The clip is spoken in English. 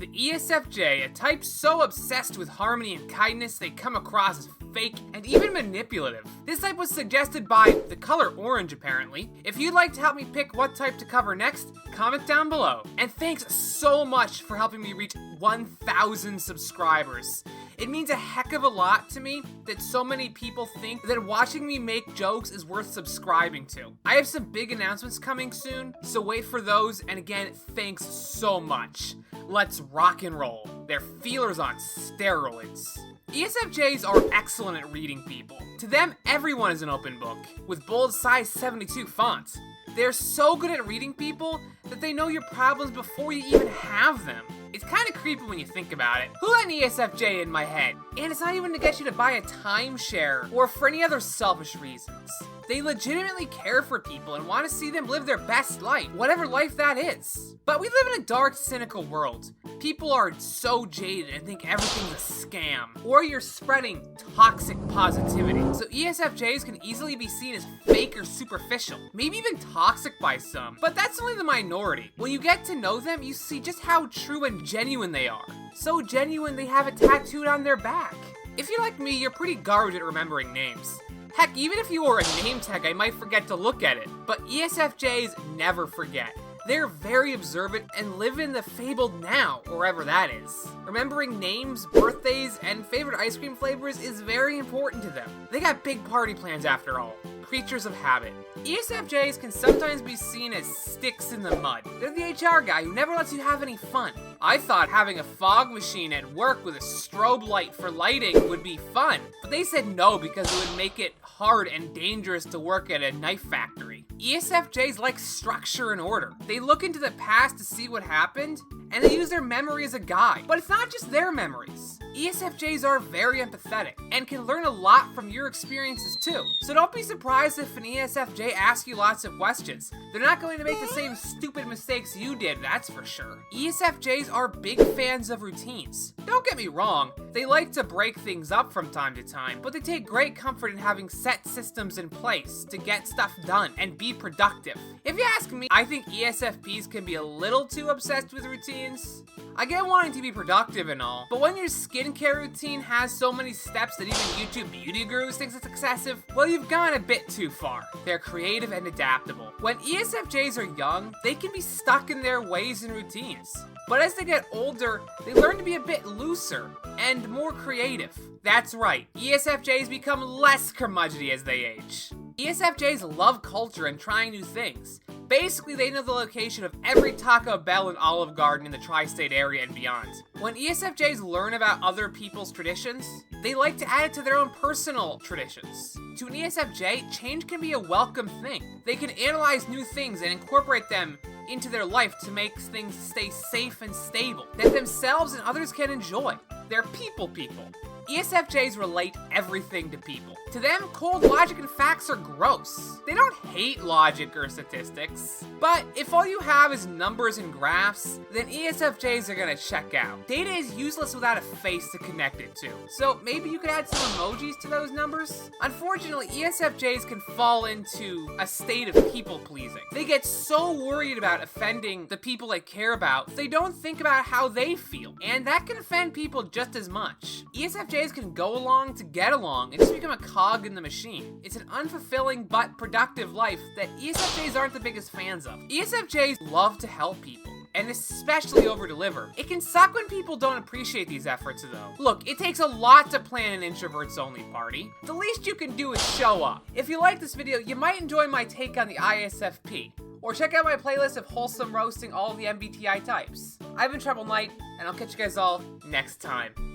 The ESFJ, a type so obsessed with harmony and kindness they come across as fake and even manipulative. This type was suggested by the color orange, apparently. If you'd like to help me pick what type to cover next, comment down below. And thanks so much for helping me reach 1,000 subscribers. It means a heck of a lot to me that so many people think that watching me make jokes is worth subscribing to. I have some big announcements coming soon, so wait for those, and again, thanks so much. Let's rock and roll. They're feelers on steroids. ESFJs are excellent at reading people. To them, everyone is an open book, with bold size 72 fonts. They're so good at reading people that they know your problems before you even have them. It's kind of creepy when you think about it. Who let an ESFJ in my head? And it's not even to get you to buy a timeshare or for any other selfish reasons. They legitimately care for people and want to see them live their best life, whatever life that is. But we live in a dark, cynical world. People are so jaded and think everything's a scam, or you're spreading toxic positivity. So ESFJs can easily be seen as fake or superficial, maybe even toxic by some, but that's only the minority. When you get to know them, you see just how true and genuine they are. So genuine they have it tattooed on their back. If you're like me, you're pretty garbage at remembering names. Heck, even if you wore a name tag, I might forget to look at it. But ESFJs never forget. They're very observant and live in the fabled now, wherever that is. Remembering names, birthdays, and favorite ice cream flavors is very important to them. They got big party plans after all. Creatures of habit. ESFJs can sometimes be seen as sticks in the mud. They're the HR guy who never lets you have any fun. I thought having a fog machine at work with a strobe light for lighting would be fun, but they said no because it would make it hard and dangerous to work at a knife factory. ESFJs like structure and order. They look into the past to see what happened, and they use their memory as a guide. But it's not just their memories. ESFJs are very empathetic and can learn a lot from your experiences too. So don't be surprised if an ESFJ asks you lots of questions. They're not going to make the same stupid mistakes you did, that's for sure. ESFJs are big fans of routines. Don't get me wrong, they like to break things up from time to time, but they take great comfort in having set systems in place to get stuff done and be productive. If you ask me, I think ESFPs can be a little too obsessed with routines. I get wanting to be productive and all, but when your skincare routine has so many steps that even YouTube beauty gurus thinks it's excessive, well, you've gone a bit too far. They're creative and adaptable. When ESFJs are young, they can be stuck in their ways and routines. But as they get older, they learn to be a bit looser and more creative. That's right, ESFJs become less curmudgeony as they age. ESFJs love culture and trying new things. Basically, they know the location of every Taco Bell and Olive Garden in the tri-state area and beyond. When ESFJs learn about other people's traditions, they like to add it to their own personal traditions. To an ESFJ, change can be a welcome thing. They can analyze new things and incorporate them into their life to make things stay safe and stable, that themselves and others can enjoy. They're people. ESFJs relate everything to people. To them, cold logic and facts are gross. They don't hate logic or statistics. But if all you have is numbers and graphs, then ESFJs are gonna check out. Data is useless without a face to connect it to. So maybe you could add some emojis to those numbers? Unfortunately, ESFJs can fall into a state of people pleasing. They get so worried about offending the people they care about, they don't think about how they feel. And that can offend people just as much. ESFJs can go along to get along and just become a cog in the machine. It's an unfulfilling but productive life that ESFJs aren't the biggest fans of. ESFJs love to help people, and especially over-deliver. It can suck when people don't appreciate these efforts though. Look, it takes a lot to plan an introverts only party. The least you can do is show up. If you like this video, you might enjoy my take on the ISFP, or check out my playlist of Wholesome roasting all the MBTI types. I've been TrebleKnight, and I'll catch you guys all next time.